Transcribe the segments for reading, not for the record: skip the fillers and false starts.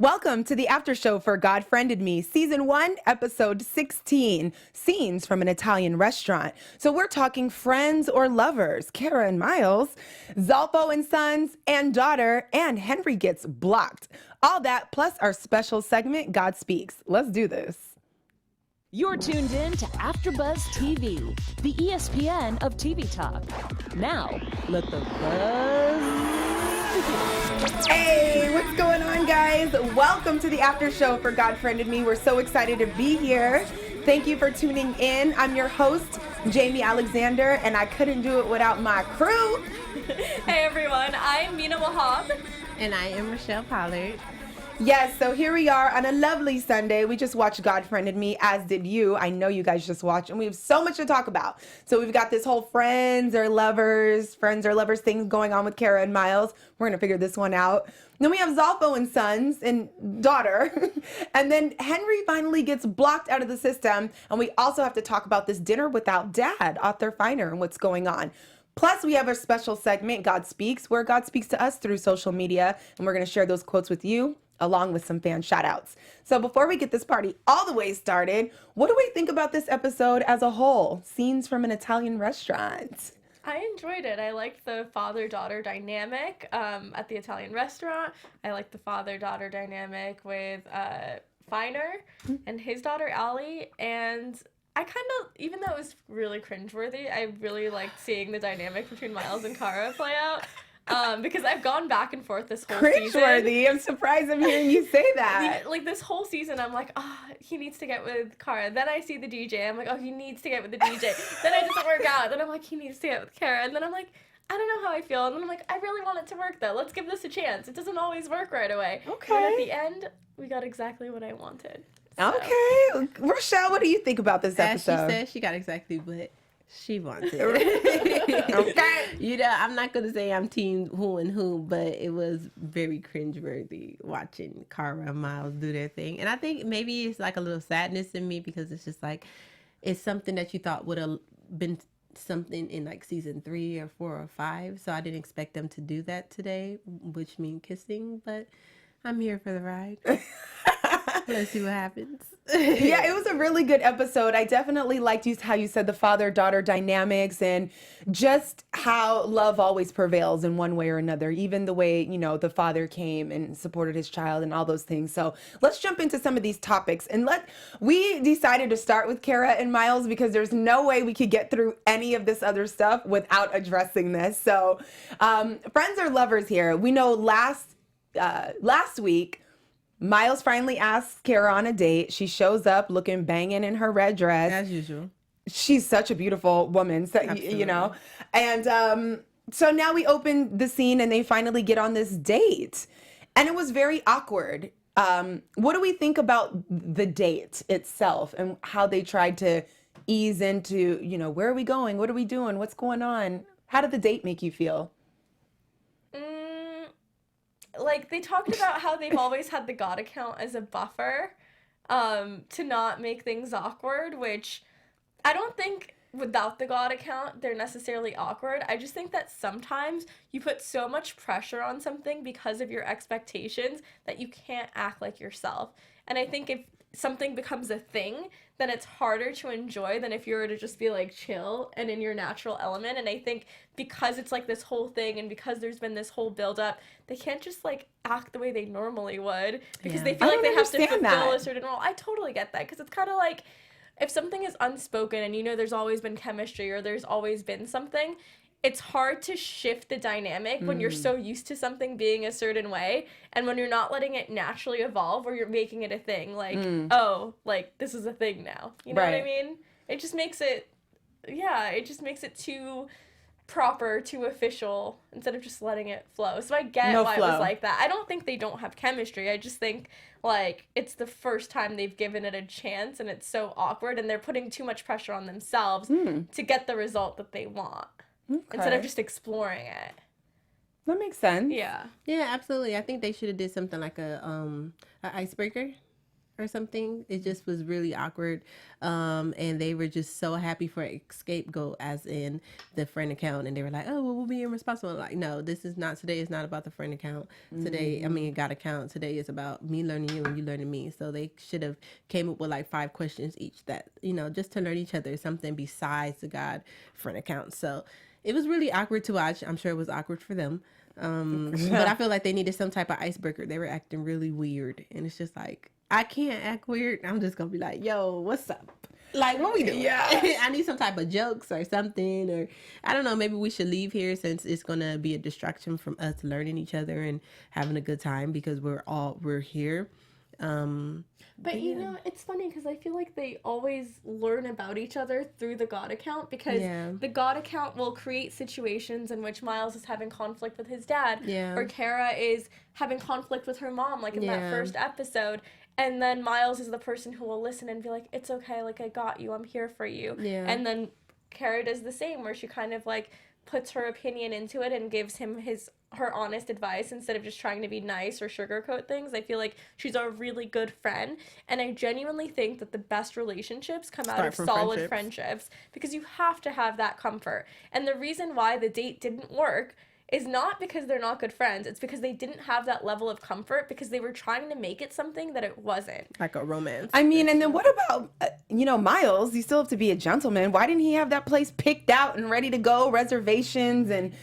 Welcome to the after show for God Friended Me, Season 1, Episode 16, Scenes from an Italian Restaurant. So we're talking friends or lovers, Cara and Miles, Zolfo Sons, and daughter, and Henry gets blocked. All that, plus our special segment, God Speaks. Let's do this. You're tuned in to AfterBuzz TV, the ESPN of TV talk. Now, let the buzz begin. Hey, what's going on, guys? Welcome to the after show for God Friended Me. We're so excited to be here. Thank you for tuning in. I'm your host, Jaimi Alexander, and I couldn't do it without my crew. Hey everyone, I'm Mina Wahab. And I am Rochelle Pollard. Yes, so here we are on a lovely Sunday. We just watched God Friended Me, as did you. I know you guys just watched, and we have so much to talk about. So we've got this whole friends or lovers thing going on with Cara and Miles. We're going to figure this one out. Then we have Zolfo Sons and daughter. And then Henry finally gets blocked out of the system. And we also have to talk about this dinner without dad, author Finer, and what's going on. Plus, we have our special segment, God Speaks, where God speaks to us through social media. And we're going to share those quotes with you, along with some fan shout outs. So before we get this party all the way started, what do we think about this episode as a whole? Scenes from an Italian restaurant. I enjoyed it. I liked the father-daughter dynamic at the Italian restaurant. I liked the father-daughter dynamic with Finer and his daughter Allie. And I kind of, even though it was really cringeworthy, I really liked seeing the dynamic between Miles and Cara play out. Because I've gone back and forth this whole season. Cringeworthy. I'm surprised I'm hearing you say that. Like this whole season, I'm like, he needs to get with Cara. Then I see the DJ. I'm like, he needs to get with the DJ. Then it doesn't work out. Then I'm like, he needs to get with Cara. And then I'm like, I don't know how I feel. And then I'm like, I really want it to work though. Let's give this a chance. It doesn't always work right away. Okay. And at the end, we got exactly what I wanted. So. Okay. Rochelle, what do you think about this episode? As she said, she got exactly what she wanted. Okay. You know, I'm not going to say I'm team who and who, but it was very cringeworthy watching Cara and Miles do their thing. And I think maybe it's like a little sadness in me because it's just like, it's something that you thought would have been something in like season 3 or 4 or 5. So I didn't expect them to do that today, which means kissing, but I'm here for the ride. Let's see what happens. Yeah, it was a really good episode. I definitely liked how you said the father-daughter dynamics and just how love always prevails in one way or another, even the way, the father came and supported his child and all those things. So let's jump into some of these topics. And we decided to start with Cara and Miles because there's no way we could get through any of this other stuff without addressing this. So friends or lovers here. We know last week, Miles finally asks Cara on a date. She shows up looking banging in her red dress. As usual. She's such a beautiful woman, so, And so now we open the scene and they finally get on this date. And it was very awkward. What do we think about the date itself and how they tried to ease into, where are we going? What are we doing? What's going on? How did the date make you feel? Like, they talked about how they've always had the God account as a buffer to not make things awkward, which I don't think without the God account they're necessarily awkward. I just think that sometimes you put so much pressure on something because of your expectations that you can't act like yourself. And I think if something becomes a thing, then it's harder to enjoy than if you were to just be like chill and in your natural element. And I think because it's like this whole thing and because there's been this whole build up, they can't just like act the way they normally would because they feel like they have to fulfill a certain role. I totally get that because it's kind of like if something is unspoken and there's always been chemistry or there's always been something, it's hard to shift the dynamic when you're so used to something being a certain way and when you're not letting it naturally evolve or you're making it a thing like, this is a thing now. You know what I mean? It just makes it too proper, too official instead of just letting it flow. So I get why it was like that. I don't think they don't have chemistry. I just think like it's the first time they've given it a chance and it's so awkward and they're putting too much pressure on themselves to get the result that they want. Okay. Instead of just exploring it. That makes sense. Yeah. Yeah, absolutely. I think they should have did something like a icebreaker. or something. It just was really awkward. And they were just so happy for a scapegoat, as in the friend account. And they were like, oh, well, we'll be irresponsible. Like, no, this is not, today is not about the friend account. Today, I mean, God account. Today is about me learning you and you learning me. So they should have came up with like 5 questions each that, just to learn each other, something besides the God friend account. So it was really awkward to watch. I'm sure it was awkward for them. But I feel like they needed some type of icebreaker. They were acting really weird. And it's just like, I can't act weird. I'm just going to be like, yo, what's up? Like, what we doing? Yeah. I need some type of jokes or something. Or I don't know, maybe we should leave here since it's going to be a distraction from us learning each other and having a good time because we're here. But it's funny because I feel like they always learn about each other through the God account because the God account will create situations in which Miles is having conflict with his dad or Cara is having conflict with her mom, like in that first episode. And then Miles is the person who will listen and be like, it's okay, like, I got you, I'm here for you. Yeah. And then Cara does the same, where she kind of, like, puts her opinion into it and gives him her honest advice instead of just trying to be nice or sugarcoat things. I feel like she's a really good friend, and I genuinely think that the best relationships come out of solid friendships because you have to have that comfort. And the reason why the date didn't work is not because they're not good friends. It's because they didn't have that level of comfort because they were trying to make it something that it wasn't. Like a romance. I mean, and then what about, Miles? You still have to be a gentleman. Why didn't he have that place picked out and ready to go, reservations? And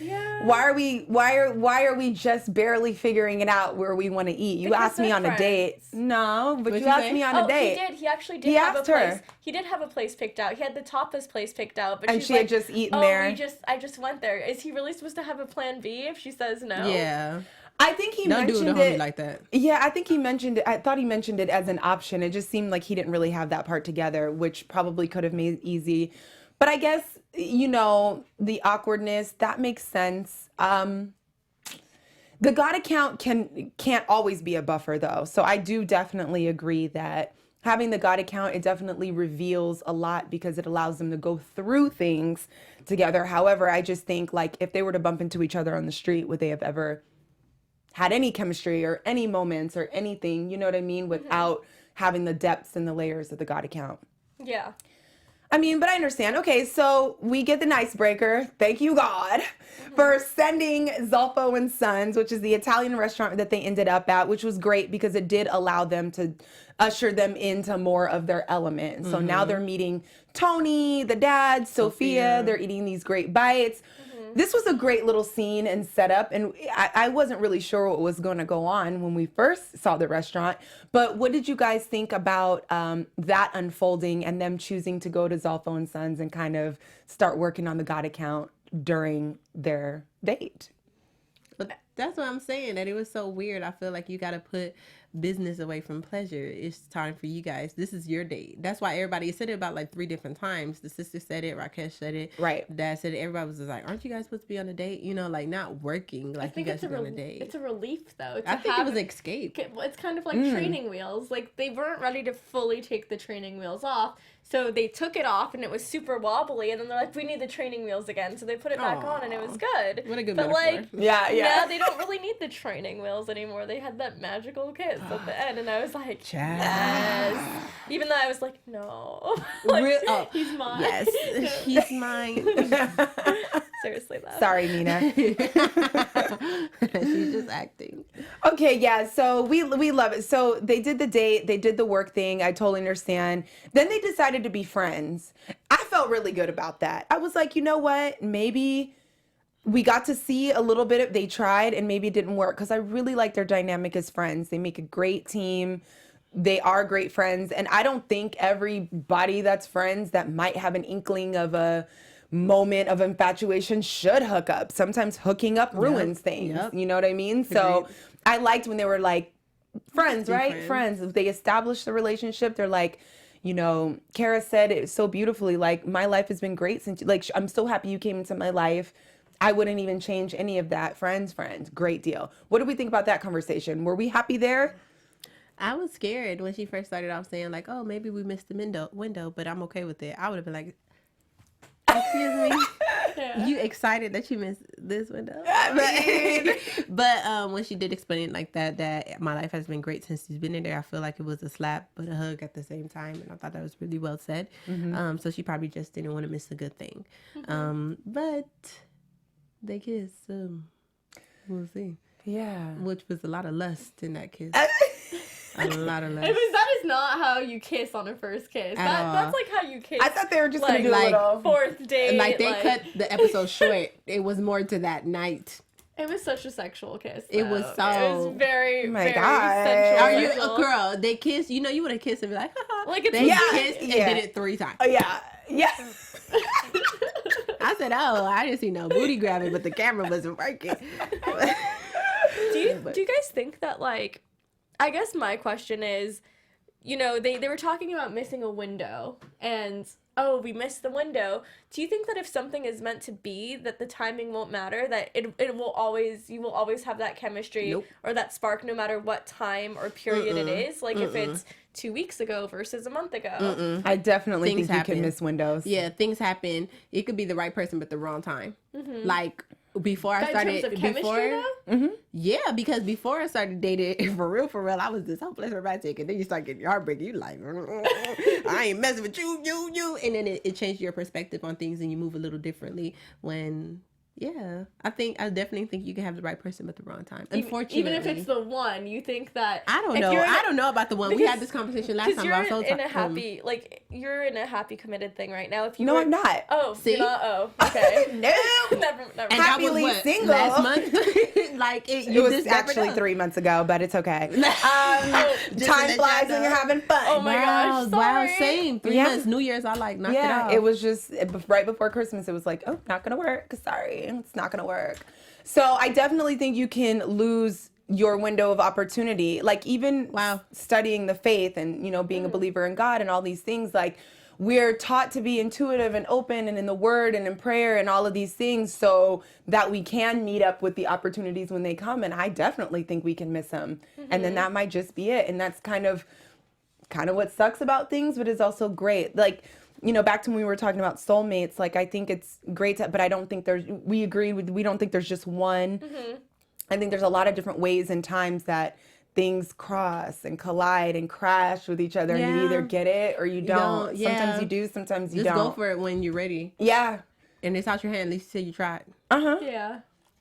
why are we just barely figuring it out where we want to eat? You asked me on a date. No, but you asked me on a date. He did. He actually did have a place. He did have a place picked out. He had the tapas place picked out. But and she had just eaten there. I just went there. Is he really supposed to have a plan B if she says no? Yeah. I think he mentioned do it to homie like that. Yeah, I think he mentioned it. I thought he mentioned it as an option. It just seemed like he didn't really have that part together, which probably could have made it easy. But I guess, the awkwardness, that makes sense. The God account can't always be a buffer, though. So I do definitely agree that having the God account, it definitely reveals a lot because it allows them to go through things together. However, I just think, like, if they were to bump into each other on the street, would they have ever had any chemistry or any moments or anything, you know what I mean, without having the depths and the layers of the God account? Yeah. I mean, but I understand. Okay, so we get the icebreaker. Thank you, God, for sending Zolfo Sons, which is the Italian restaurant that they ended up at, which was great because it did allow them to usher them into more of their element. So now they're meeting Tony, the dad, Sophia. They're eating these great bites. This was a great little scene and setup, and I wasn't really sure what was going to go on when we first saw the restaurant, but what did you guys think about that unfolding and them choosing to go to Zolfo Sons and kind of start working on the God account during their date? But that's what I'm saying, that it was so weird. I feel like you got to put business away from pleasure. It's time for you guys. This is your date. That's why everybody said it about like 3 different times. The sister said it, Rakesh said it, right? Dad said it. Everybody was just like, aren't you guys supposed to be on a date? Like not working. Like you guys should be on a date. It's a relief though. I think it was an escape. It's kind of like training wheels. Like they weren't ready to fully take the training wheels off. So they took it off and it was super wobbly, and then they're like, we need the training wheels again. So they put it back on and it was good. What a good but metaphor. Like, yeah, they don't really need the training wheels anymore. They had that magical kiss at the end, and I was like, yes. Even though I was like, no. Like, he's mine. Yes, he's mine. Seriously, though. Sorry, Mina. She's just acting. Okay, yeah, so we love it. So they did the date, they did the work thing. I totally understand. Then they decided to be friends. I felt really good about that. I was like, you know what? Maybe we got to see a little bit of, they tried and maybe it didn't work because I really like their dynamic as friends. They make a great team. They are great friends. And I don't think everybody that's friends that might have an inkling of a moment of infatuation should hook up. Sometimes hooking up ruins things. Yep. You know what I mean? Agreed. So I liked when they were like friends, right? Friends. If they established the relationship, they're like, Cara said it so beautifully, like, my life has been great since, like, I'm so happy you came into my life. I wouldn't even change any of that. Friends. Great deal. What did we think about that conversation? Were we happy there? I was scared when she first started off saying, like, oh, maybe we missed the window, but I'm okay with it. I would have been like, excuse me. You excited that you missed this window? I mean, But when she did explain it like that my life has been great since she's been in there, I feel like it was a slap but a hug at the same time, and I thought that was really well said. So she probably just didn't want to miss a good thing. But they kissed, so we'll see. yeah. Which was a lot of lust in that kiss. A lot of lust. That is not how you kiss on a first kiss. That's like how you kiss. I thought they were just gonna do a like, little. fourth date. Like they cut the episode short. It was more to that night. It was such a sexual kiss. It was though. It so- was very, Oh my very God. sensual. Are you sexual. a girl? They kiss. You know, you would have kissed and be like, haha. Like, it's They Yeah. kissed and Yeah. did it 3 times. Yeah. I said, oh, I didn't see no booty grabbing, but the camera wasn't working. Do you guys think that, like, I guess my question is, you know, they were talking about missing a window and, oh, we missed the window. Do you think that if something is meant to be, that the timing won't matter, that you will always have that chemistry Nope. or that spark no matter what time or period it is? Like if it's 2 weeks ago versus a month ago. I definitely Things think you happen. can miss windows. Yeah, things happen. It could be the right person, but the wrong time. Like, before I In started, terms of chemistry, though? yeah, because before I started dating, for real, I was this hopeless romantic, and then you start getting your heartbreak, you like, I ain't messing with you, and then it changed your perspective on things, and you move a little differently when. Yeah, I definitely think you can have the right person but the wrong time. Unfortunately, Even if it's the one, you think that I don't if know. you're in a- I don't know about the one. We because- had this conversation last Because time. you're I was so in a happy, like, you're in a happy committed thing right now. If you No, were, I'm not. Oh, See? you're not? Oh, okay. No. never. and Happily that was what, single. last month. Like It you was just never actually know. 3 months ago, but it's okay. Just Time to let flies y'all when you're know. having fun. Oh my gosh, Wow, sorry. same. 3 Yeah. months, New Year's, I like knocked it Yeah, off. it was just right before Christmas. It was like, oh, not gonna work. Sorry, it's not gonna work. So I definitely think you can lose your window of opportunity. Like even studying the faith and being a believer in God and all these things. Like we're taught to be intuitive and open and in the Word and in prayer and all of these things, so that we can meet up with the opportunities when they come. And I definitely think we can miss them. And then that might just be it. And that's kind of what sucks about things, but is also great. Like, back to when we were talking about soulmates, like I think it's great but I don't think we don't think there's just one. I think there's a lot of different ways and times that things cross and collide and crash with each other, and you either get it or you don't. Sometimes you do, sometimes you just don't. go for it when you're ready. Yeah. And it's out your hand. At least you say you tried. Yeah.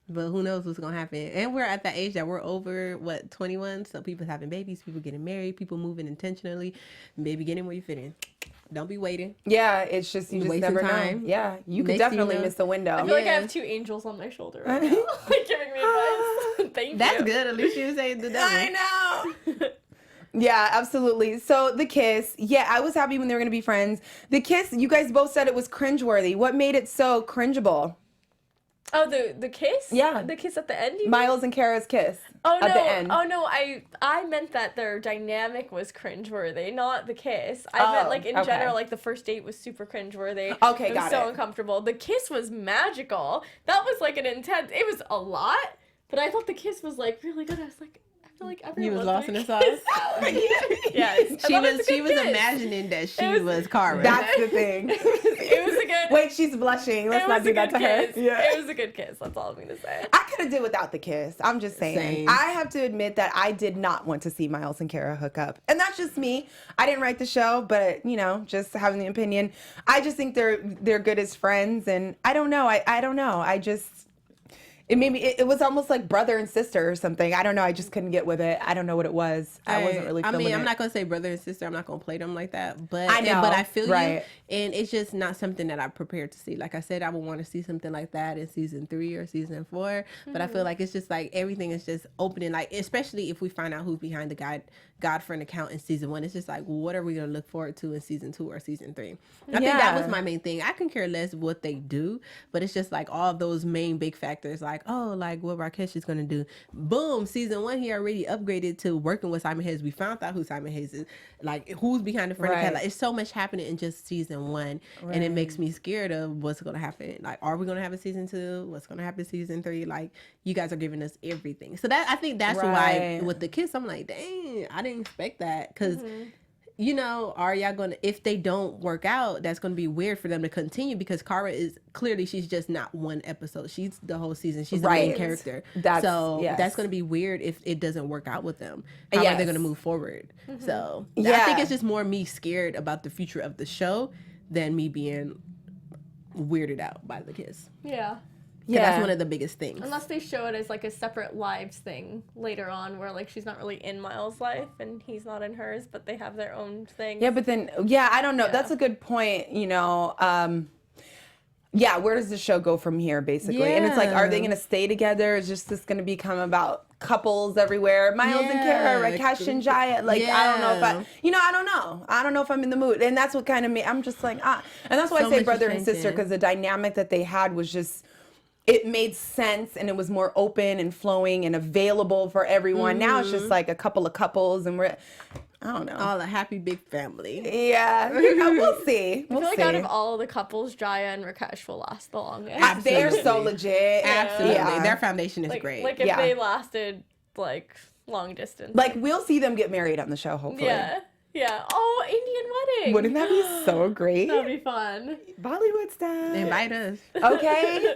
But who knows what's gonna happen? And we're at that age that we're over 21, so people having babies, people getting married, people moving intentionally, maybe getting where you fit in. Don't be waiting. Yeah, it's just you just Wasting never time. know. Yeah, you could Next definitely thing you know- miss the window. I feel like I Yeah. have 2 angels on my shoulder right now, like giving me advice. Thank you. That's good. At least you say the devil. I know. Yeah, absolutely. So the kiss, yeah, I was happy when they were going to be friends. The kiss, you guys both said it was cringeworthy. What made it so cringeable? Oh, the kiss? Yeah. The kiss at the end? You mean? Miles and Kara's kiss Oh no! at the end. Oh no! I meant that their dynamic was cringeworthy, not the kiss. I meant like in okay. general, like the first date was super cringeworthy. Okay, it was got so it. uncomfortable. The kiss was magical. That was like an intense. It was a lot, but I thought the kiss was like really good. I was like, I feel like everyone You was loves lost in me the sauce. kiss. Yes, I She thought it was a good kiss. imagining that she It was Cara. That's the thing. It was a good. Wait, she's blushing. Let's it not was do a that good to her. kiss. Yeah. It was a good kiss. That's all I'm gonna say. I could have did without the kiss. I'm just saying. Same. I have to admit that I did not want to see Miles and Kara hook up. And that's just me. I didn't write the show, but just having the opinion. I just think they're good as friends, and I don't know. I don't know. I just it made me it was almost like brother and sister or something. I don't know. I just couldn't get with it. I don't know what it was. I wasn't really feeling it. I'm not gonna say brother and sister. I'm not gonna play them like that. But I know, but I feel you, right. and it's just not something that I'm prepared to see. Like I said, I would want to see something like that in season 3 or season 4. But I feel like it's just like everything is just opening. Like especially if we find out who's behind the Godfriend account in season 1, it's just like what are we gonna look forward to in season 2 or season 3? I think that was my main thing. I can care less what they do, but it's just like all those main big factors, like like what Rakesh is gonna do. Boom, season 1 he already upgraded to working with Simon Hayes. We found out who Simon Hayes is, like who's behind the friend account. Like, it's so much happening in just season 1, and it makes me scared of what's gonna happen. Like, are we gonna have a season 2? What's gonna happen in season 3? Like, you guys are giving us everything. So that I think that's why with the kiss, I'm like, dang, I didn't expect that because you know, are y'all gonna, if they don't work out, that's gonna be weird for them to continue, because Cara is clearly, she's just not one episode. She's the whole season. She's the main character. That's gonna be weird if it doesn't work out with them. How are they gonna move forward? So I think it's just more me scared about the future of the show than me being weirded out by the kiss. Yeah. Yeah, that's one of the biggest things. Unless they show it as like a separate lives thing later on, where like she's not really in Miles' life and he's not in hers, but they have their own thing. Yeah, but then I don't know. Yeah. That's a good point. You know, where does the show go from here, basically? Yeah. And it's like, are they going to stay together? Is just this going to become about couples everywhere? Miles and Cara, Rakesh and Jaya. Like, I don't know if I don't know. I don't know if I'm in the mood. And that's what kind of me. I'm just like, And that's why I say brother and sister, because the dynamic that they had was just, it made sense, and it was more open and flowing and available for everyone. Now it's just like a couple of couples, and I don't know. All a happy big family. Yeah, we'll see. I feel like out of all the couples, Jaya and Rakesh will last the longest. They're so legit. Absolutely. Yeah. Their foundation is great. Like if they lasted like long distance. Like we'll see them get married on the show, hopefully. Yeah. Yeah. Oh, Indian wedding. Wouldn't that be so great? That'd be fun. Bollywood style. Invite us. Okay.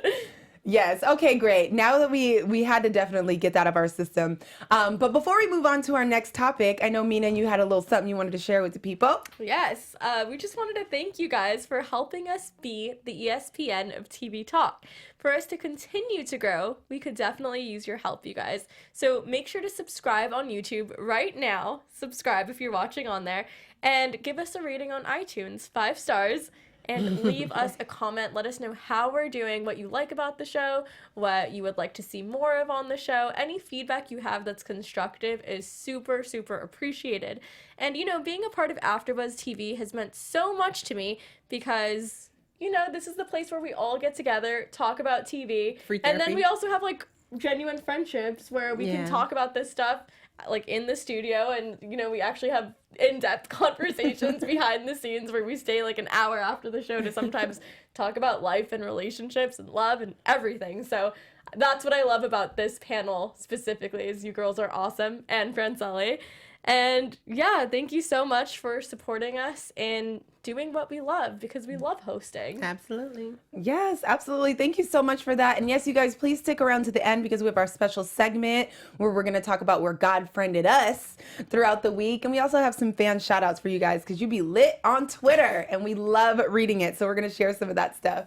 Yes. Okay, great. Now that we had to definitely get that out of our system. But before we move on to our next topic, I know, Mina, you had a little something you wanted to share with the people. Yes. We just wanted to thank you guys for helping us be the ESPN of TV talk. For us to continue to grow, we could definitely use your help, you guys. So make sure to subscribe on YouTube right now. Subscribe if you're watching on there. And give us a rating on iTunes, 5 stars. And leave us a comment. Let us know how we're doing, what you like about the show, what you would like to see more of on the show. Any feedback you have that's constructive is super, super appreciated. And, you know, being a part of AfterBuzz TV has meant so much to me because, you know, this is the place where we all get together, talk about TV. Free therapy. And then we also have, like, genuine friendships where we can talk about this stuff like in the studio, and you know, we actually have in-depth conversations behind the scenes where we stay like an hour after the show to sometimes talk about life and relationships and love and everything. So that's what I love about this panel specifically, is you girls are awesome, and Franceli. And yeah, thank you so much for supporting us in doing what we love, because we love hosting. Absolutely. Yes, absolutely. Thank you so much for that. And yes, you guys, please stick around to the end, because we have our special segment where we're going to talk about where God friended us throughout the week. And we also have some fan shout outs for you guys, because you be lit on Twitter and we love reading it. So we're going to share some of that stuff.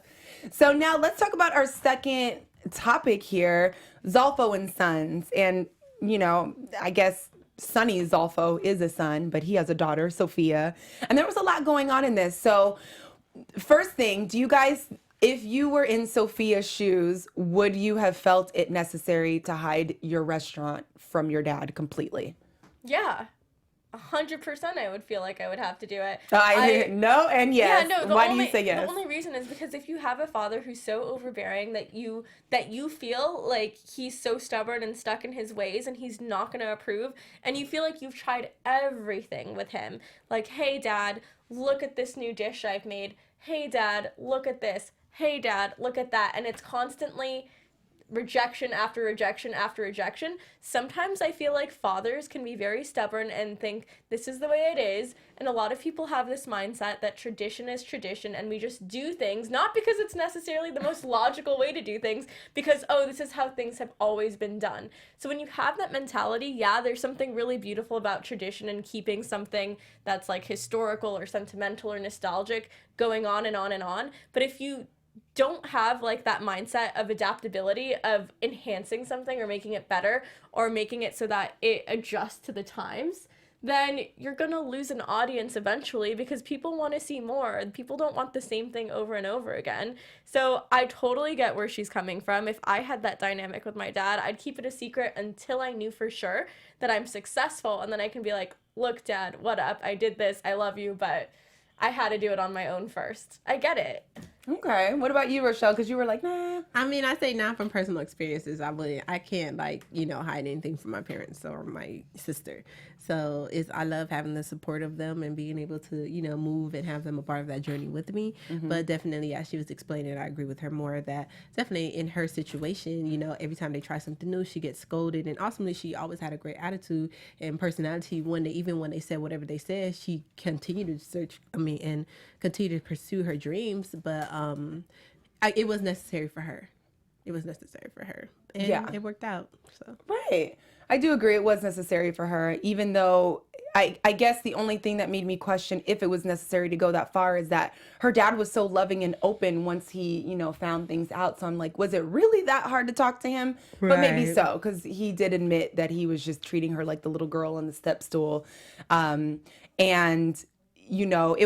So now let's talk about our second topic here, Zolfo Sons. And, you know, I guess Sonny Zolfo is a son, but he has a daughter, Sophia. And there was a lot going on in this. So first thing, do you guys, if you were in Sophia's shoes, would you have felt it necessary to hide your restaurant from your dad completely? Yeah. 100% I would feel like I would have to do it. No and yes. Yeah, no, Why do you say yes? The only reason is because if you have a father who's so overbearing that you feel like he's so stubborn and stuck in his ways and he's not going to approve, and you feel like you've tried everything with him. Like, hey, Dad, look at this new dish I've made. Hey, Dad, look at this. Hey, Dad, look at that. And it's constantly rejection after rejection after rejection. Sometimes I feel like fathers can be very stubborn and think this is the way it is, and a lot of people have this mindset that tradition is tradition and we just do things not because it's necessarily the most logical way to do things, because this is how things have always been done. So when you have that mentality, yeah, there's something really beautiful about tradition and keeping something that's like historical or sentimental or nostalgic going on and on and on. But if you don't have like that mindset of adaptability, of enhancing something or making it better or making it so that it adjusts to the times, then you're going to lose an audience eventually, because people want to see more. People don't want the same thing over and over again. So I totally get where she's coming from. If I had that dynamic with my dad, I'd keep it a secret until I knew for sure that I'm successful, and then I can be like, look, Dad, what up? I did this. I love you, but I had to do it on my own first. I get it. Okay. What about you, Rochelle? Because you were like, nah. I mean, I say now from personal experiences, I can't hide anything from my parents or my sister. So I love having the support of them and being able to, move and have them a part of that journey with me. But definitely, as she was explaining, I agree with her more that definitely in her situation, every time they try something new, she gets scolded. And ultimately, she always had a great attitude and personality. Even when they said whatever they said, she continued to and continue to pursue her dreams. But it was necessary for her. And it worked out. So Right. I do agree it was necessary for her, even though I guess the only thing that made me question if it was necessary to go that far is that her dad was so loving and open once he, found things out. So I'm like, was it really that hard to talk to him? Right. But maybe so, because he did admit that he was just treating her like the little girl on the step stool. It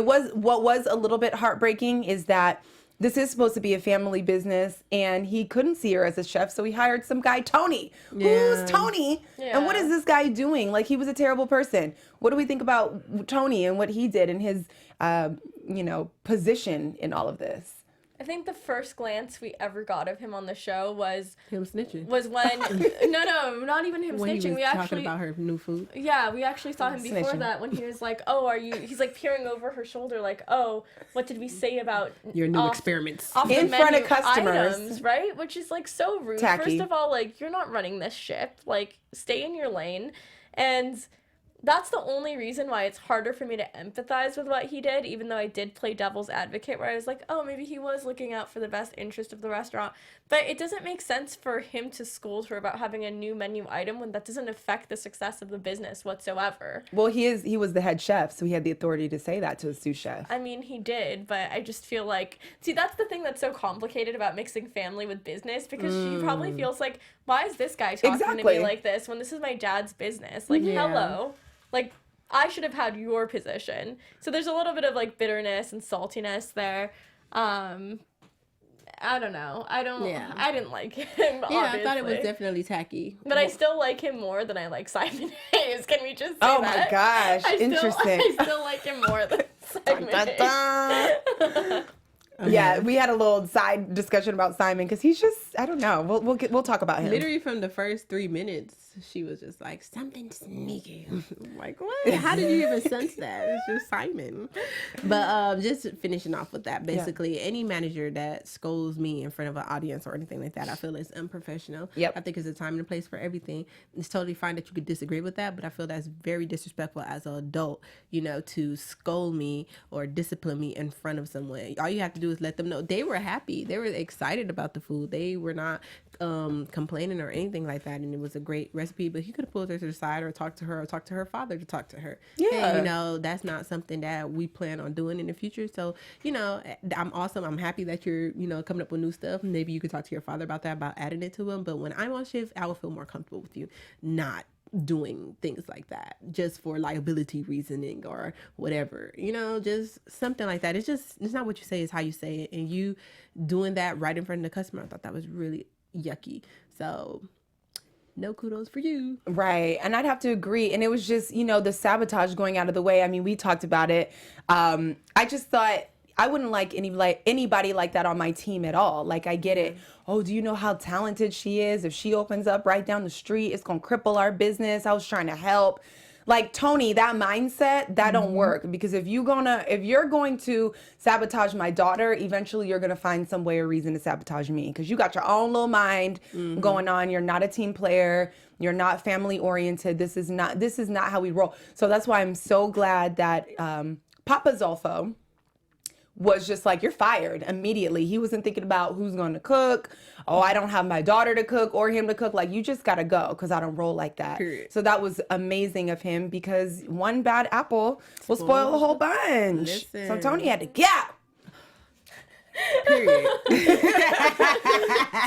was what was a little bit heartbreaking is that this is supposed to be a family business, and he couldn't see her as a chef, so he hired some guy, Tony. Yeah. Who's Tony? Yeah. And what is this guy doing? Like, he was a terrible person. What do we think about Tony and what he did and his, position in all of this? I think the first glance we ever got of him on the show was him snitching. Was when no, not even him when snitching. He was talking about her new food. Yeah, we actually saw him before that when he was like, "Oh, are you?" He's like peering over her shoulder, like, "Oh, what did we say about your new experiments in front of customers?" Items, right? Which is like so rude. Tacky. First of all, like you're not running this ship. Like stay in your lane, and that's the only reason why it's harder for me to empathize with what he did, even though I did play devil's advocate where I was like, oh, maybe he was looking out for the best interest of the restaurant. But it doesn't make sense for him to scold her about having a new menu item when that doesn't affect the success of the business whatsoever. Well, he was the head chef, so he had the authority to say that to a sous chef. I mean, he did, but I just feel like, see, that's the thing that's so complicated about mixing family with business, because she probably feels like, why is this guy talking to me like this when this is my dad's business? Like, hello. Like, I should have had your position. So there's a little bit of, like, bitterness and saltiness there. I don't know. I didn't like him, obviously. I thought it was definitely tacky. But I still like him more than I like Simon Hayes. Can we just say that? Oh, my gosh. Interesting. I still like him more than Simon Hayes. Yeah, we had a little side discussion about Simon because he's just, I don't know. We'll talk about him. Literally from the first 3 minutes, she was just like, something sneaky. I'm like, what? How did you even sense that? It's just Simon. But just finishing off with that, basically, any manager that scolds me in front of an audience or anything like that, I feel is unprofessional. Yep. I think there's a time and a place for everything. It's totally fine that you could disagree with that, but I feel that's very disrespectful as an adult, to scold me or discipline me in front of someone. All you have to do is let them know they were happy. They were excited about the food. They were not complaining or anything like that, and it was a great recipe, but he could have pulled her to the side or talked to her or talked to her father to talk to her. Yeah. And, that's not something that we plan on doing in the future. So, I'm awesome. I'm happy that you're, coming up with new stuff. Maybe you could talk to your father about that, about adding it to him. But when I'm on shift, I will feel more comfortable with you not doing things like that just for liability reasoning or whatever, just something like that. It's not what you say, it's how you say it. And you doing that right in front of the customer, I thought that was really yucky. So no kudos for you. Right. And I'd have to agree. And it was just, the sabotage going out of the way. I mean, we talked about it. I just thought I wouldn't like anybody like that on my team at all. Like, I get it. Oh, do you know how talented she is? If she opens up right down the street, it's going to cripple our business. I was trying to help. Like, Tony, that mindset, that don't work. Because if you're going to sabotage my daughter, eventually you're going to find some way or reason to sabotage me. Because you got your own little mind going on. You're not a team player. You're not family oriented. This is not how we roll. So that's why I'm so glad that Papa Zolfo was just like, you're fired immediately. He wasn't thinking about who's going to cook. Oh, I don't have my daughter to cook or him to cook. Like, you just got to go because I don't roll like that. Period. So that was amazing of him because one bad apple will spoil the whole bunch. Listen. So Tony had to get out. Period.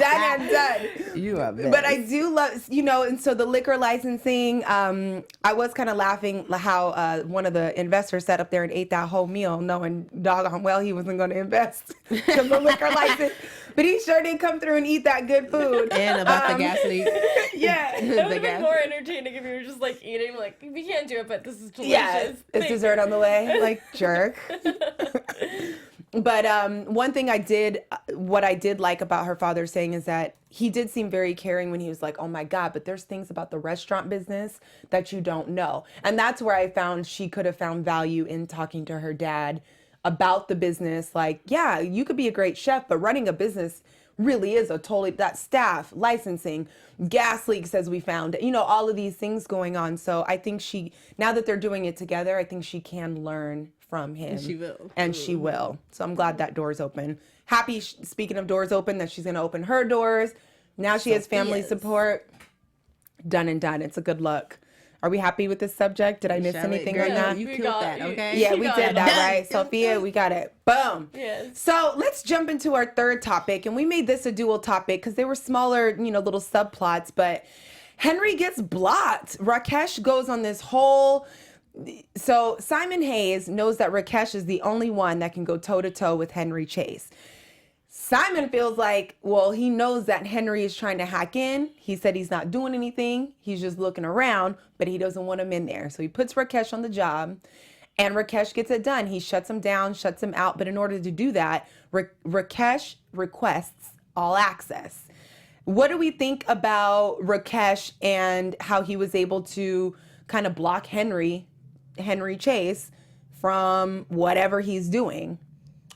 Done and done. You are best. But I do love, and so the liquor licensing, I was kind of laughing how one of the investors sat up there and ate that whole meal knowing doggone well he wasn't going to invest because the liquor license. But he sure did come through and eat that good food. And about the gas leak. Yeah. It would have been more entertaining if you were just like eating, like, we can't do it, but this is delicious. Yeah, it's dessert on the way. Like, jerk. But one thing what I did like about her father saying is that he did seem very caring when he was like, oh my God, but there's things about the restaurant business that you don't know. And that's where I found she could have found value in talking to her dad about the business. Like, yeah, you could be a great chef, but running a business really is that staff, licensing, gas leaks, as we found, all of these things going on. So I think now that they're doing it together, I think she can learn from him. And she will. So I'm glad that door's open. Happy, speaking of doors open, that she's going to open her doors. Now she has family support. Done and done. It's a good look. Are we happy with this subject? Did I miss anything on that? You killed that, okay? Yeah, we did that, right? Sophia, we got it. Boom. Yes. So let's jump into our third topic. And we made this a dual topic because they were smaller, little subplots. But Henry gets blocked. Rakesh goes on this whole... So Simon Hayes knows that Rakesh is the only one that can go toe-to-toe with Henry Chase. Simon feels like, well, he knows that Henry is trying to hack in. He said he's not doing anything. He's just looking around, but he doesn't want him in there. So he puts Rakesh on the job, and Rakesh gets it done. He shuts him down, shuts him out. But in order to do that, Rakesh requests all access. What do we think about Rakesh and how he was able to kind of block Henry Chase from whatever he's doing?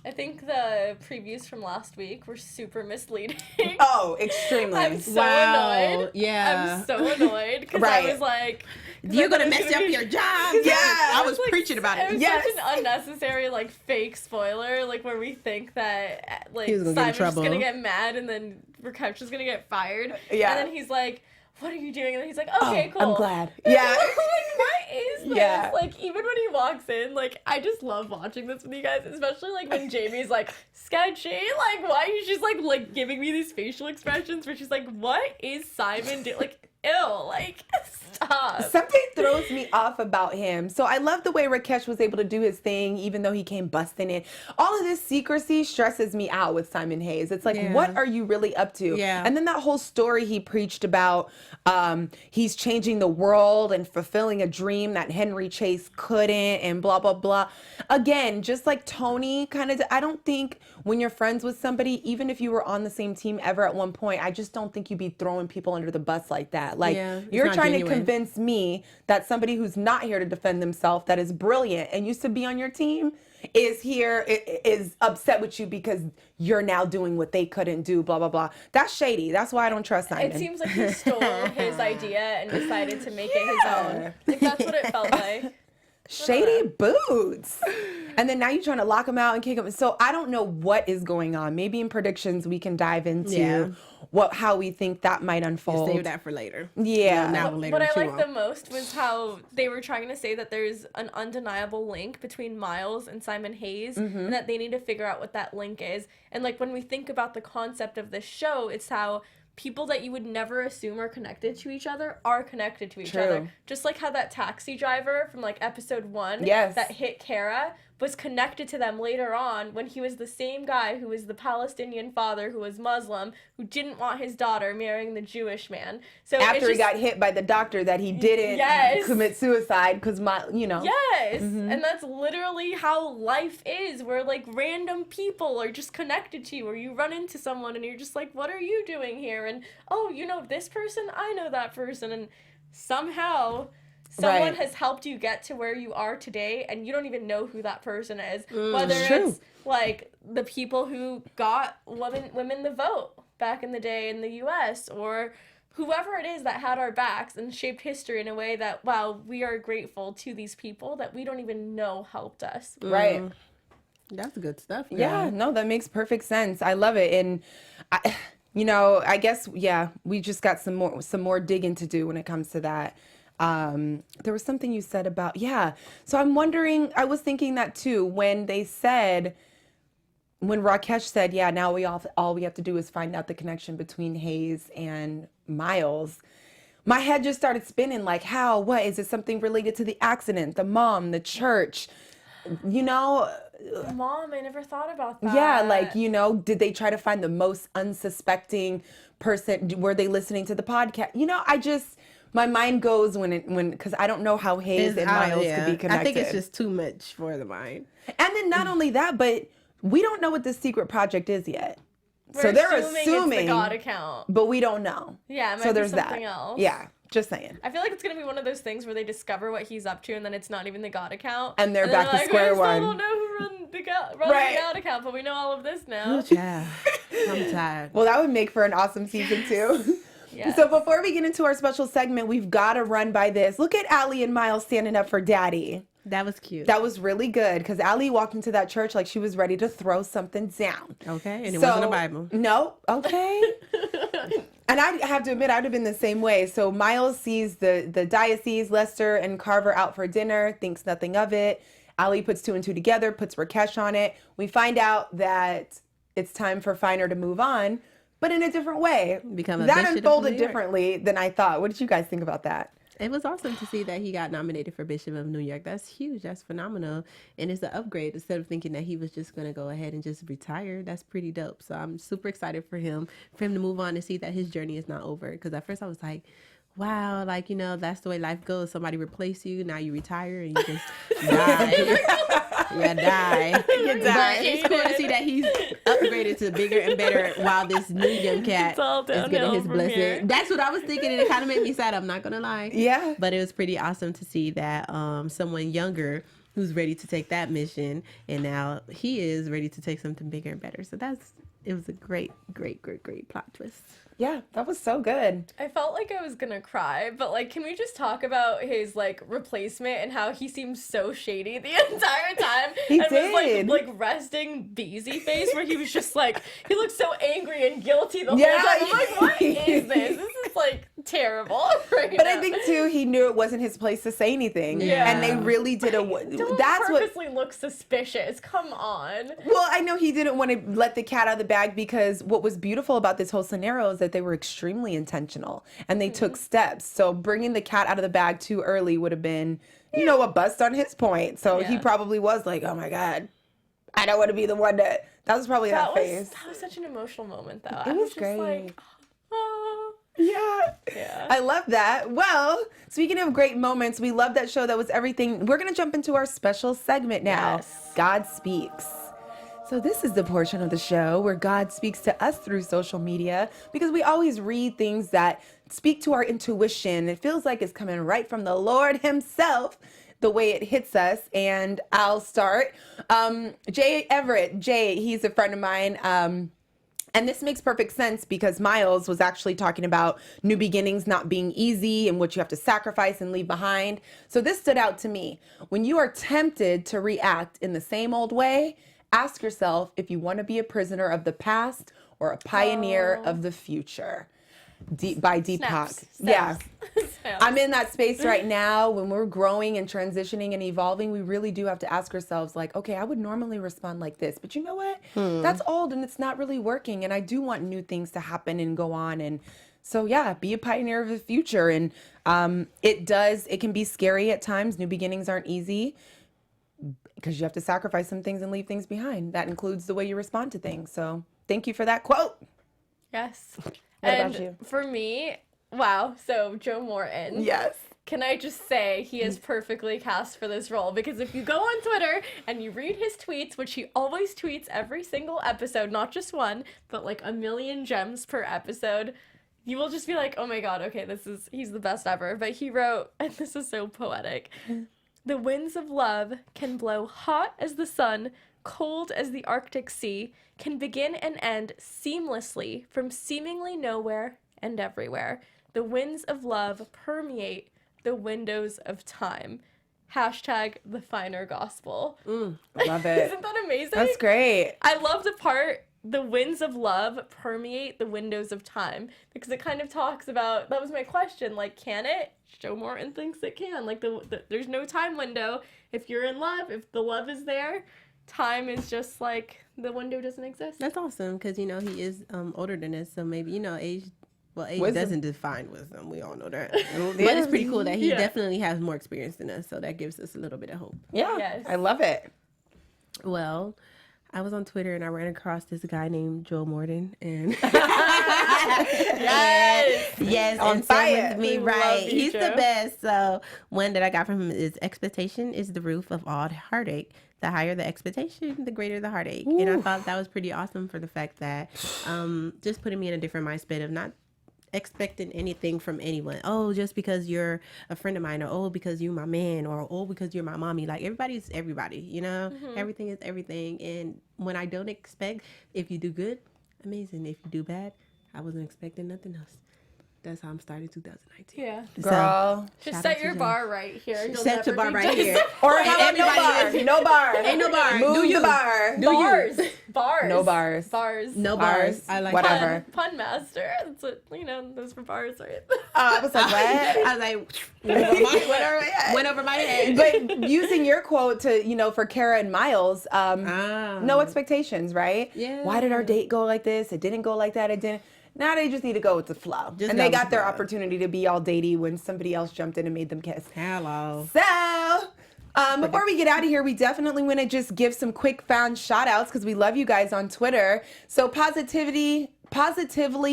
I think the previews from last week were super misleading. Oh, extremely. I'm so annoyed. Yeah. I'm so annoyed because Right. I was like, You're going to mess up your job. Yeah. I was preaching about it. It was Yes. such an unnecessary, fake spoiler, where we think that, He was gonna get in Simon's just trouble. going to get mad and then Rakesh is going to get fired. Yeah. And then he's like, what are you doing? And then he's like, okay, cool. I'm glad. Yeah. What is this? Yeah. Even when he walks in, I just love watching this with you guys, especially, when Jamie's, sketchy. Why is she's, giving me these facial expressions where she's like, what is Simon doing? Ew, stop. Something throws me off about him. So I love the way Rakesh was able to do his thing, even though he came busting in. All of this secrecy stresses me out with Simon Hayes. It's like, what are you really up to? Yeah. And then that whole story he preached about, he's changing the world and fulfilling a dream that Henry Chase couldn't, and blah, blah, blah. Again, just like Tony I don't think when you're friends with somebody, even if you were on the same team ever at one point, I just don't think you'd be throwing people under the bus like that. You're not trying genuine. to convince me that somebody who's not here to defend themselves, that is brilliant and used to be on your team, is upset with you because you're now doing what they couldn't do, blah, blah, blah. That's shady. That's why I don't trust Simon. It seems like he stole his idea and decided to make it his own. That's what it felt like. Shady boots. And then now you're trying to lock him out and kick him. So I don't know what is going on. Maybe in predictions we can dive into how we think that might unfold. Save that for later. Yeah. What I liked the most was how they were trying to say that there's an undeniable link between Miles and Simon Hayes, and that they need to figure out what that link is. And when we think about the concept of this show, it's how people that you would never assume are connected to each other are connected to each other. Just like how that taxi driver from episode 1 that hit Cara was connected to them later on when he was the same guy who was the Palestinian father who was Muslim, who didn't want his daughter marrying the Jewish man. So after he got hit by the doctor that he didn't commit suicide because Yes. And that's literally how life is, where random people are just connected to you, or you run into someone and you're just like, what are you doing here? And oh, you know this person? I know that person. And somehow someone has helped you get to where you are today, and you don't even know who that person is. Whether it's the people who got women the vote back in the day in the U.S., or whoever it is that had our backs and shaped history in a way that, wow, we are grateful to these people that we don't even know helped us. Right. That's good stuff. Yeah, no, that makes perfect sense. I love it. And I guess, we just got some more digging to do when it comes to that. There was something you said about, so I'm wondering, I was thinking that too, when Rakesh said, now all we have to do is find out the connection between Hayes and Miles, my head just started spinning, what, is it something related to the accident, the mom, the church, Mom, I never thought about that. Yeah, did they try to find the most unsuspecting person? Were they listening to the podcast? My mind goes because I don't know how Hayes and Miles could be connected. I think it's just too much for the mind. And then not only that, but we don't know what this secret project is yet. We're So they're it's the God account. but we don't know. Yeah, it might so be there's something that. else. Yeah, just saying. I feel like it's gonna be one of those things where they discover what he's up to, and then it's not even the God account, And they're back to like, square we one. still don't know who run the God account, but we know all of this now. Yeah, I'm tired. Well, that would make for an awesome season 2. Yes. So before we get into our special segment, we've got to run by this. Look at Allie and Miles standing up for Daddy. That was cute. That was really good because Allie walked into that church like she was ready to throw something down. Okay, and it wasn't a Bible. No, okay. And I have to admit, I would have been the same way. So Miles sees the diocese, Lester and Carver out for dinner, thinks nothing of it. Allie puts 2 and 2 together, puts Rakesh on it. We find out that it's time for Finer to move on, but in a different way. Become a that bishop of unfolded New York. differently than I thought. What did you guys think about that? It was awesome to see that he got nominated for Bishop of New York. That's huge. That's phenomenal. And it's an upgrade. Instead of thinking that he was just going to go ahead and just retire, that's pretty dope. So I'm super excited for him to move on and see that his journey is not over. Because at first I was like, wow, like, you know, that's the way life goes. Somebody replace you. Now you retire and you just die. You die. But it's cool to see that he's upgraded to bigger and better while this new young cat is getting his blessing. Here. That's what I was thinking, and it kind of made me sad. I'm not going to lie. Yeah. But it was pretty awesome to see that someone younger who's ready to take that mission, and now he is ready to take something bigger and better. So it was a great plot twist. Yeah, that was so good. I felt like I was gonna cry, but like, can we just talk about his like replacement and how he seemed so shady the entire time? He and did. was like resting Beezy face where he was just like, he looked so angry and guilty the Yeah. whole time. I'm like, what is this? This is like terrible. Right But now. I think too, he knew it wasn't his place to say anything. Yeah. And they really did Don't that's what. purposely look suspicious. Come on. Well, I know he didn't want to let the cat out of the bag because what was beautiful about this whole scenario is that they were extremely intentional and they took steps. So bringing the cat out of the bag too early would have been, you know, a bust on his point. So he Yeah. probably was like, oh my God, I don't want to be the one that was probably that face. That was such an emotional moment though. It I was just great. like, oh. Yeah. Yeah. I love that. Well, speaking of great moments, we love that show. That was everything. We're going to jump into our special segment now. Yes. God Speaks. So this is the portion of the show where God speaks to us through social media because we always read things that speak to our intuition. It feels like it's coming right from the Lord himself, the way it hits us. And I'll start. Jay Everett. Jay, he's a friend of mine. And this makes perfect sense because Miles was actually talking about new beginnings not being easy and what you have to sacrifice and leave behind. So this stood out to me. When you are tempted to react in the same old way, ask yourself if you want to be a prisoner of the past or a pioneer of the future. By Deepak. Snaps. Yeah. Snaps. I'm in that space right now. When we're growing and transitioning and evolving, we really do have to ask ourselves, like, okay, I would normally respond like this, but you know what? That's old and it's not really working. And I do want new things to happen and go on. And so, yeah, be a pioneer of the future. And it can be scary at times. New beginnings aren't easy because you have to sacrifice some things and leave things behind. That includes the way you respond to things. So thank you for that quote. Yes. What and about you? For me, wow. So Joe Morton. Yes. Can I just say he is perfectly cast for this role? Because if you go on Twitter and you read his tweets, which he always tweets every single episode, not just one, but like a million gems per episode, you will just be like, oh my God, okay, he's the best ever. But he wrote, and this is so poetic, the winds of love can blow hot as the sun, cold as the Arctic Sea, can begin and end seamlessly from seemingly nowhere and everywhere. The winds of love permeate the windows of time. Hashtag the finer gospel. Love it. Isn't that amazing? That's great. I love the part, the winds of love permeate the windows of time, because it kind of talks about, that was my question, like, can it? Joe Morton thinks it can. Like, there's no time window. If you're in love, if the love is there, time is just like, the window doesn't exist. That's awesome because, you know, he is older than us. So maybe, you know, age Wisdom. doesn't define wisdom. We all know that. But it's pretty cool that he Yeah. definitely has more experience than us. So that gives us a little bit of hope. Yeah. Yes. I love it. Well, I was on Twitter and I ran across this guy named Joel Morden, and yes, On and fire. same with me, We right? love you, He's the Joe. best. So one that I got from him is expectation is the roof of all heartache. The higher the expectation, the greater the heartache. And I thought that was pretty awesome for the fact that just putting me in a different mindset of not expecting anything from anyone. Oh, just because you're a friend of mine, or oh, because you're my man, or oh, because you're my mommy. Like, everybody's everybody, you know? Everything is everything. And when I don't expect, if you do good, amazing. If you do bad, I wasn't expecting nothing else. That's how I'm starting 2019. Yeah. Girl. Just Shout set out to your Jen. bar right here. You'll Set your never bar be right just- here. Or how about no bar? Everybody No bar. Ain't no bar. Move Do the you? bar. Do you? Bars. Bars. No bars. Bars. No Bars. bars. I like Whatever. Pun master. That's what, those were bars, right? I was like, what? I was like, went over my head. But using your quote to, for Cara and Miles, no expectations, right? Yeah. Why did our date go like this? It didn't go like that. It didn't. Now they just need to go with the flow. Just And go they with got the their flow. opportunity to be all datey when somebody else jumped in and made them kiss. Hello. So, before we get out of here, we definitely want to just give some quick found shout outs because we love you guys on Twitter. So, positively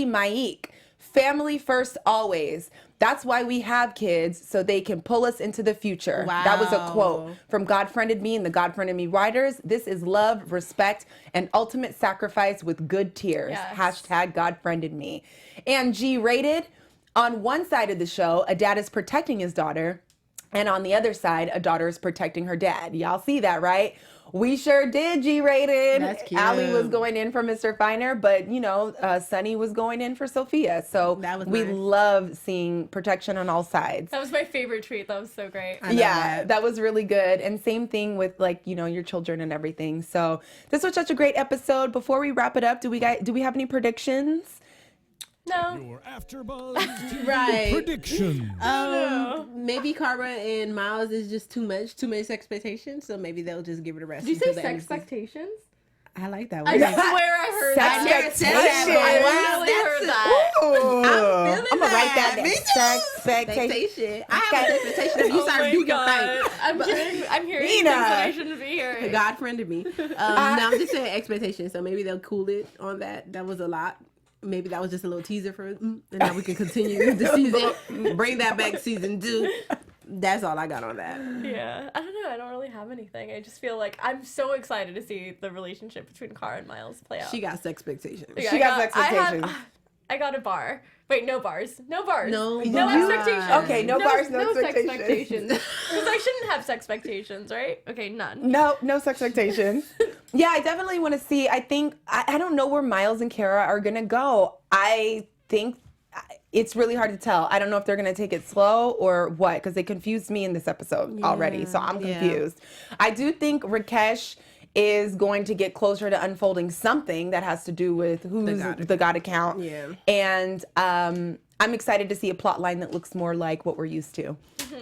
Maik, family first always. That's why we have kids, so they can pull us into the future. Wow. That was a quote from God Friended Me and the God Friended Me writers. This is love, respect, and ultimate sacrifice with good tears. Yes. Hashtag God Friended Me. And G Rated, on one side of the show, a dad is protecting his daughter. And on the other side, a daughter is protecting her dad. Y'all see that, right? We sure did, G-rated. That's cute. Allie was going in for Mr. Finer, but, Sunny was going in for Sophia. So That was we nice. love seeing protection on all sides. That was my favorite tweet. That was so great. I love Yeah, that was really good. And same thing with your children and everything. So this was such a great episode. Before we wrap it up, do we have any predictions? No. Your AfterBuzz TV Right. prediction. Maybe Cara and Miles is just too much expectations, so maybe they'll just give it a rest. Did you say until the end of the season. expectations? I like that I one. swear I heard that. never said that, but I wow, really that's heard a- that. Ooh, I'm gonna write that Me down. too. Expectation. Expectation. I have an expectation of you starting to do your thing. I'm hearing Mina. things that I shouldn't be hearing. God friended me. No, I'm just saying expectations. So maybe they'll cool it on that. That was a lot. Maybe that was just a little teaser for and now we can continue the season. Bring that back season 2. That's all I got on that. Yeah, I don't know. I don't really have anything. I just feel like I'm so excited to see the relationship between Cara and Miles play out. She got expectations. Yeah, She got expectations. I got a bar. Wait, no bars. No bars. No No bars. expectations. Okay, no bars, no expectations. Because I shouldn't have expectations, right? Okay, none. No expectations. Yeah, I definitely want to see. I think I don't know where Miles and Cara are gonna go. I think it's really hard to tell. I don't know if they're gonna take it slow or what, because they confused me in this episode already. So I'm yeah. confused. I do think Rakesh is going to get closer to unfolding something that has to do with who's the God account. Yeah. And I'm excited to see a plot line that looks more like what we're used to.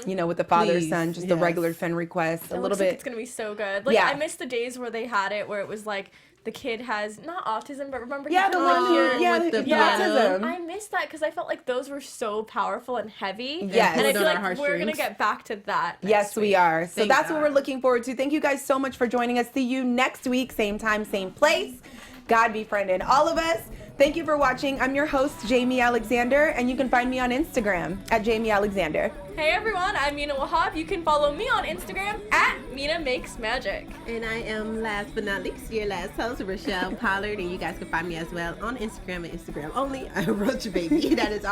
With the father, Please, son, just the yes. regular friend request, a It little looks like bit. it's gonna be so good. Like Yeah. I miss the days where they had it where it was like the kid has not autism, but remember Yeah, he the could, one like, hear here, yeah, with the autism. I missed that because I felt like those were so powerful and heavy. Yes. And I Pulled feel on our like we're gonna heartstrings. get back to that. Yes, next we week. are. So Thank that's what God. we're looking forward to. Thank you guys so much for joining us. See you next week, same time, same place. God befriended all of us. Thank you for watching. I'm your host, Jaimi Alexander, and you can find me on Instagram at Jaimi Alexander. Hey everyone, I'm Mina Wahab. You can follow me on Instagram at Mina Makes Magic. And I am last but not least your last host, Rochelle Pollard, and you guys can find me as well on Instagram and Instagram only. I'm Roach Baby. That is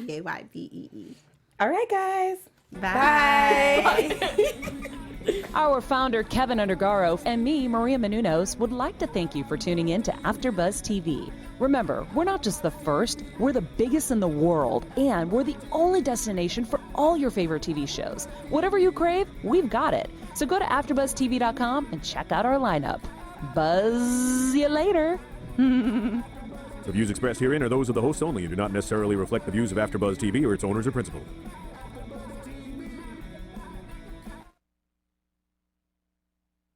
ROACHBAYBEE. All right, guys. Bye. Bye. Our founder, Keven Undergaro, and me, Maria Menounos, would like to thank you for tuning in to AfterBuzz TV. Remember, we're not just the first, we're the biggest in the world, and we're the only destination for all your favorite TV shows. Whatever you crave, we've got it. So go to AfterBuzzTV.com and check out our lineup. Buzz you later. The views expressed herein are those of the hosts only and do not necessarily reflect the views of AfterBuzz TV or its owners or principals.